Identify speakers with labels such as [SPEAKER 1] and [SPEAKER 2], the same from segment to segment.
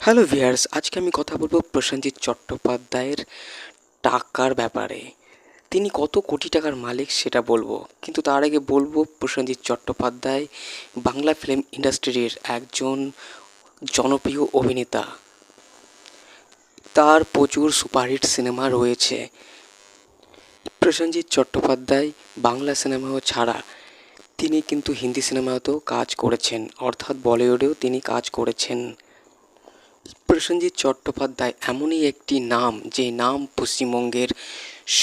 [SPEAKER 1] Hello viewers, আজকে আমি কথা বলবো প্রসেনজিৎ চট্টোপাধ্যায়ের টাকার ব্যাপারে। তিনি কত কোটি টাকার মালিক সেটা বলবো, কিন্তু তার আগে বলবো প্রসেনজিৎ চট্টোপাধ্যায় বাংলা ফিল্ম ইন্ডাস্ট্রির একজন জনপ্রিয় অভিনেতা। তার প্রচুর সুপারহিট সিনেমা রয়েছে। প্রসেনজিৎ চট্টোপাধ্যায় বাংলা সিনেমাও ছাড়া তিনি কিন্তু হিন্দি সিনেমাতেও কাজ করেছেন, অর্থাৎ বলিউডেও তিনি কাজ করেছেন। প্রসেনজিৎ চট্টোপাধ্যায় এমনই একটি নাম, যে নাম পশ্চিমবঙ্গের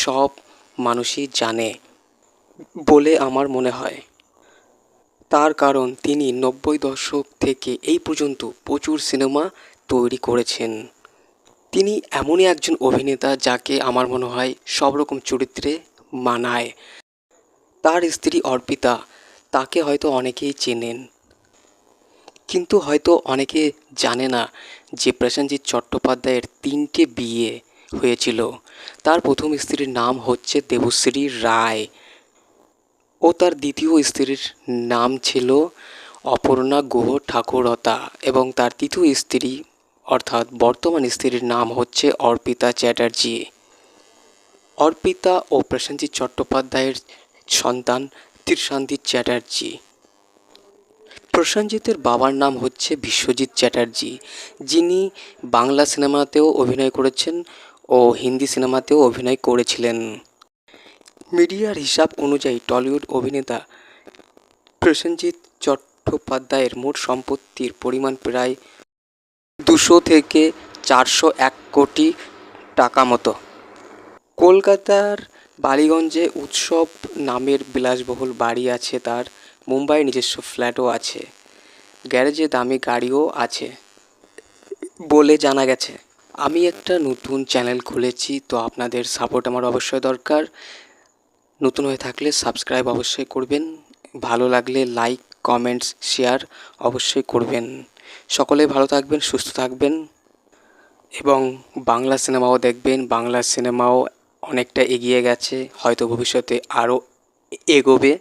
[SPEAKER 1] সব মানুষই জানে বলে আমার মনে হয়। তার কারণ তিনি ৯০ দশক থেকে এই পর্যন্ত প্রচুর সিনেমা তৈরি করেছেন। তিনি এমনই একজন অভিনেতা যাকে আমার মনে হয় সব রকম চরিত্রে মানায়। তার স্ত্রী অর্পিতা, তাকে হয়তো অনেকেই চেনেন, কিন্তু হয়তো অনেকে জানে না যে প্রসেনজিৎ চট্টোপাধ্যায়ের ৩টে বিয়ে হয়েছিল। তার প্রথম স্ত্রীর নাম হচ্ছে দেবশ্রী রায় ও তার দ্বিতীয় স্ত্রীর নাম ছিল অপর্ণা গুহ ঠাকুরতা, এবং তার তৃতীয় স্ত্রী অর্থাৎ বর্তমান স্ত্রীর নাম হচ্ছে অর্পিতা চ্যাটার্জি। অর্পিতা ও প্রসেনজিৎ চট্টোপাধ্যায়ের সন্তান ত্রিশান্তিত চ্যাটার্জি। প্রসেনজিতের বাবার নাম হচ্ছে বিশ্বজিৎ চ্যাটার্জি, যিনি বাংলা সিনেমাতেও অভিনয় করেছেন ও হিন্দি সিনেমাতেও অভিনয় করেছিলেন। মিডিয়ার হিসাব অনুযায়ী টলিউড অভিনেতা প্রসেনজিৎ চট্টোপাধ্যায়ের মোট সম্পত্তির পরিমাণ প্রায় ২০০ থেকে ৪০১ কোটি টাকা মতো। কলকাতার বালিগঞ্জে উৎসব নামের বিলাসবহুল বাড়ি আছে তার। মুম্বাইয়ে নিজস্ব ফ্ল্যাটও আছে, গ্যারেজে দামি গাড়িও আছে বলে জানা গেছে। আমি একটা নতুন চ্যানেল খুলেছি, তো আপনাদের সাপোর্ট আমার অবশ্যই দরকার। নতুন হয়ে থাকলে সাবস্ক্রাইব অবশ্যই করবেন, ভালো লাগলে লাইক, কমেন্টস, শেয়ার অবশ্যই করবেন। সকলে ভালো থাকবেন, সুস্থ থাকবেন এবং বাংলা সিনেমাও দেখবেন। বাংলা সিনেমাও অনেকটা এগিয়ে গেছে, হয়তো ভবিষ্যতে আরও এগোবে।